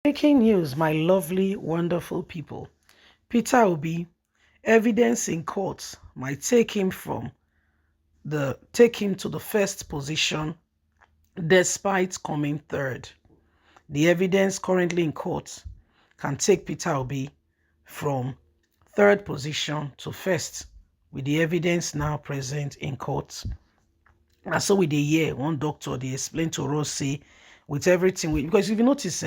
Breaking news, my lovely, wonderful people. Peter Obi, evidence in court might take him to the first position despite coming third. The evidence currently in court can take Peter Obi from third position to first with the evidence now present in court. And so with the year, one doctor, they explained to us, say, with everything, because if you notice,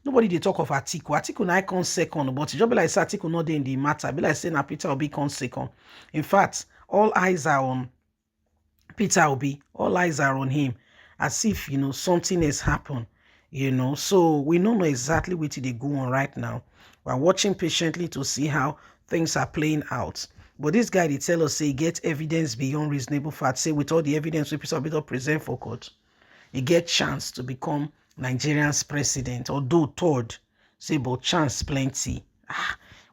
nobody they talk of Atiku. Atiku na icon second, but it just be like say Atiku not in the matter. Be like saying na Peter Obi come second. In fact, all eyes are on Peter Obi. All eyes are on him, as if something has happened. So we don't know exactly what they go on right now. We're watching patiently to see how things are playing out. But this guy, they tell us, say, get evidence beyond reasonable fact. Say, with all the evidence we present for court, he get chance to become Nigerian's president, although third. Say, but chance plenty.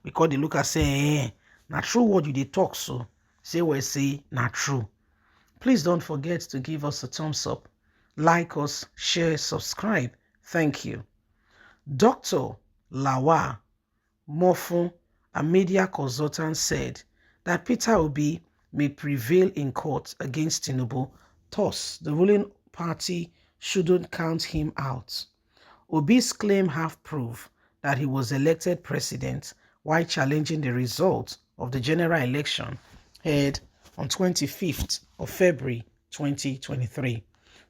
We call the look and say, not true what you they talk so. Say, we say, not true. Please don't forget to give us a thumbs up, like us, share, subscribe. Thank you. Dr. Lawa Mefor, a media consultant, said that Peter Obi may prevail in court against Tinubu. Thus, the ruling party shouldn't count him out. Obi's claim have proof that he was elected president while challenging the result of the general election held on 25th of February 2023.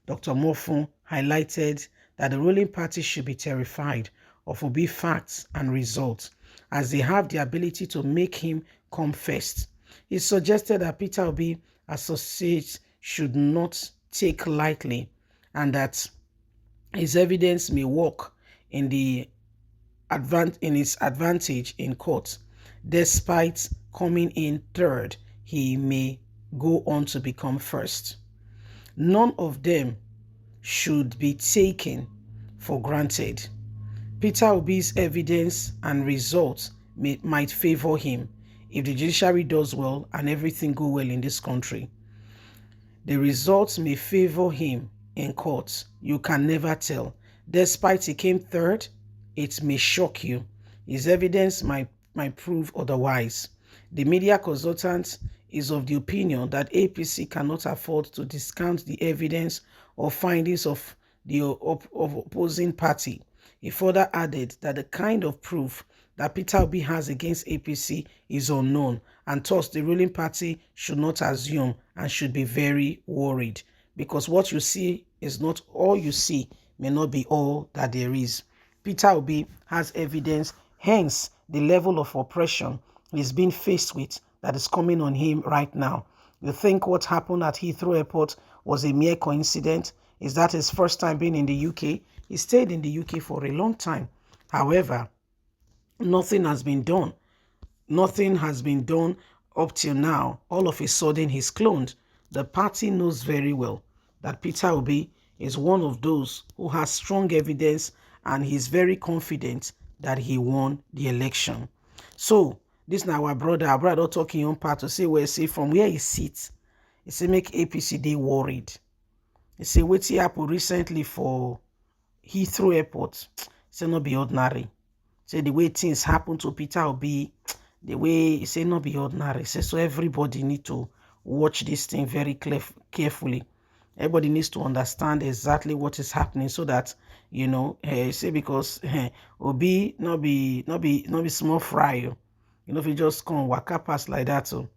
Dr. Mefor highlighted that the ruling party should be terrified of Obi's facts and results, as they have the ability to make him come first. He suggested that Peter Obi associates should not take lightly, and that his evidence may work in his advantage in court. Despite coming in third, he may go on to become first. None of them should be taken for granted. Peter Obi's evidence and results might favor him if the judiciary does well and everything go well in this country. The results may favor him in court. You can never tell. Despite he came third, it may shock you. His evidence might prove otherwise. The media consultant is of the opinion that APC cannot afford to discount the evidence or findings of the opposing party. He further added that the kind of proof that Peter Obi has against APC is unknown, and thus the ruling party should not assume and should be very worried, because what you see is not all you see, may not be all that there is. Peter Obi has evidence, hence the level of oppression he's being faced with that is coming on him right now. You think what happened at Heathrow Airport was a mere coincidence? Is that his first time being in the UK? He stayed in the UK for a long time. However, nothing has been done. Nothing has been done up till now. All of a sudden, he's cloned. The party knows very well that Peter Obi is one of those who has strong evidence, and he's very confident that he won the election. So, this now our brother talking on part to say, well, see, from where he sits, he say make APC they worried. He say what he happened recently for Heathrow Airport, say not be ordinary. Say the way things happen to Peter Obi, the way he say not be ordinary. Say so everybody need to watch this thing very carefully. Everybody needs to understand exactly what is happening, so that say because Obi not be small fry. If you just come waka pass like that. So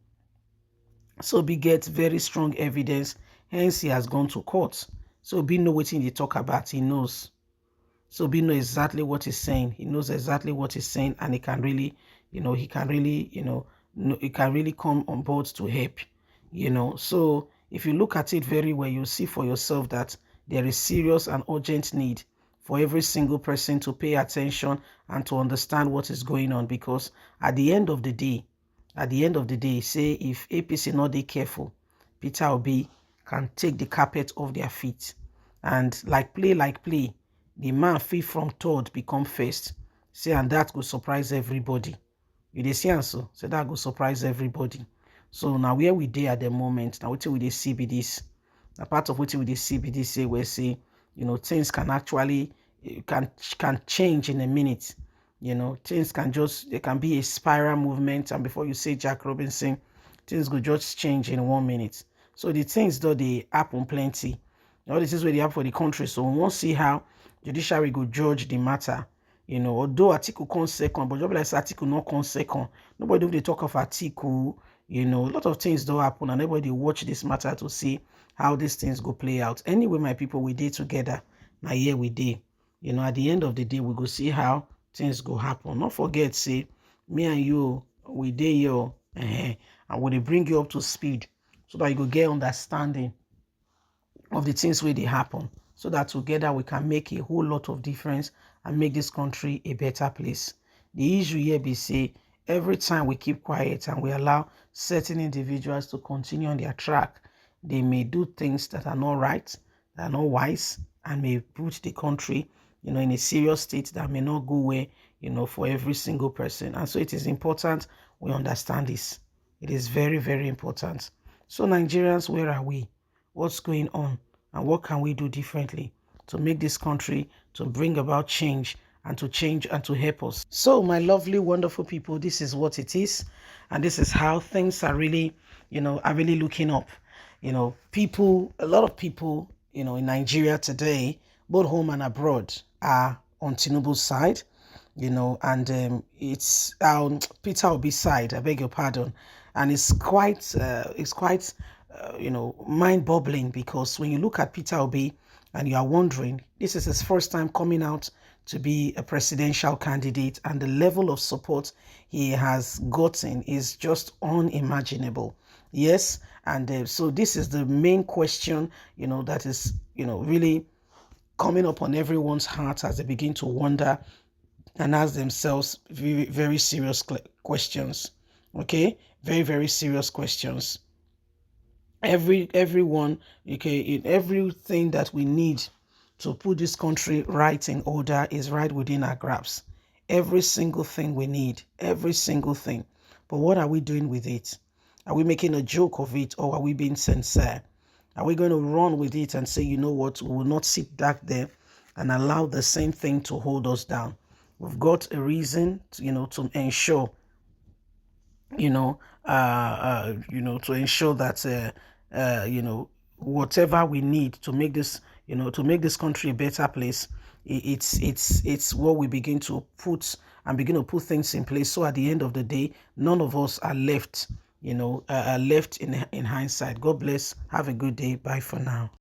Obi gets very strong evidence, hence he has gone to court. So Obi know what he talk about, he knows. So Obi know exactly what he's saying. He knows exactly what he's saying, and he can really, he can really come on board to help. So if you look at it very well, you'll see for yourself that there is serious and urgent need for every single person to pay attention and to understand what is going on, because at the end of the day, say if APC not be careful, Peter Obi can take the carpet off their feet, and like play, the man fit from third become first. Say, and that will surprise everybody. You dey see answer? So that will surprise everybody. So now where we dey at the moment, now what we dey see be this. A part of what we dey see be this, say we say, things can actually it can change in a minute. Things can just, it can be a spiral movement, and before you say Jack Robinson, things go just change in 1 minute. So the things though they happen plenty. All this is where they happen for the country. So we won't see how judiciary go judge the matter. Although article come second, but just like article not come second, nobody do they talk of article. A lot of things do happen, and everybody watch this matter to see how these things go play out. Anyway, my people, we did together. Now here we did. At the end of the day, we go see how things go happen. Not forget, say, me and you, we did here, and we bring you up to speed so that you go get understanding of the things where they happen, so that together we can make a whole lot of difference and make this country a better place. The issue here be say, every time we keep quiet and we allow certain individuals to continue on their track, they may do things that are not right, that are not wise, and may put the country, in a serious state that may not go well, for every single person. And so it is important we understand this. It is very, very important. So Nigerians, where are we? What's going on? And what can we do differently to make this country, to bring about change and to help us? So my lovely, wonderful people, this is what it is. And this is how things are really, are really looking up. A lot of people, in Nigeria today, both home and abroad, are on Tinubu's side, and it's Peter Obi's side, I beg your pardon. And it's quite mind-boggling, because when you look at Peter Obi and you are wondering, this is his first time coming out to be a presidential candidate, and the level of support he has gotten is just unimaginable. Yes, and so this is the main question, that is, really coming up on everyone's heart as they begin to wonder and ask themselves very, very serious questions. Okay, very, very serious questions. Everyone, okay, in everything that we need to put this country right in order is right within our grasp. Every single thing we need, every single thing. But what are we doing with it? Are we making a joke of it, or are we being sincere? Are we going to run with it and say, you know what, we will not sit back there and allow the same thing to hold us down? We've got a reason, to ensure, to ensure that, whatever we need to make this, to make this country a better place, it's what we begin to put things in place. So at the end of the day, none of us are left, left in hindsight. God bless. Have a good day. Bye for now.